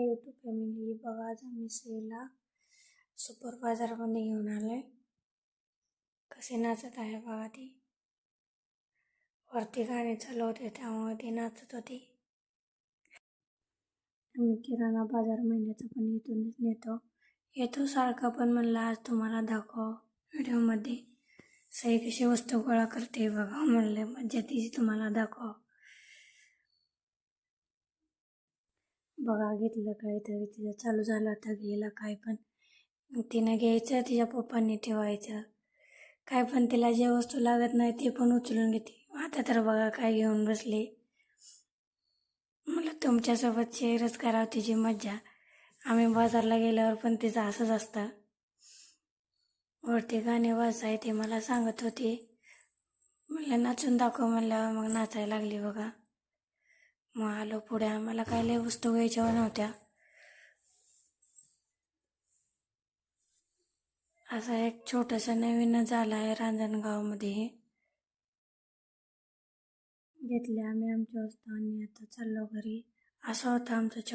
YouTube family. बघा आज आम्ही श्रीला सुपर बाजारमध्ये घेऊन आलोय. कसे नाचत आहे बघा ती. वरती गाणे चालू होते त्यामुळे ती नाचत होती. आम्ही किराणा बाजार महिन्याचा पण इथूनच येतो सारखा, पण म्हणलं आज तुम्हाला दाखव व्हिडिओमध्ये सही कशी वस्तू गोळा करते बघा. म्हणले मज्जा तिची तुम्हाला दाखव. बघा घेतलं काय तर तिचं चालू झालं आता घ्यायला काय पण. तिनं घ्यायचं, तिच्या पप्पांनी ठेवायचं. काय पण तिला जे वस्तू लागत नाही ते पण उचलून घेते. आता तर बघा काय घेऊन बसली. मला तुमच्यासोबत शेअरच करावं तिची मज्जा. आम्ही बाजारला गेल्यावर पण तिचं असंच असतं. वरती गाणे वाजाय ते मला सांगत होती. म्हणलं नाचून दाखव म्हणल्यावर मग नाचायला लागली बघा. मग आलो पुढे. आम्हाला काय लय वस्तू घ्यायच्या नव्हत्या. असा एक छोटासा नवीन झाला आहे रांजणगावमध्ये. घेतले आम्ही आमच्या वस्तू आणि आता चाललो घरी. असं होतं आमचं छोटं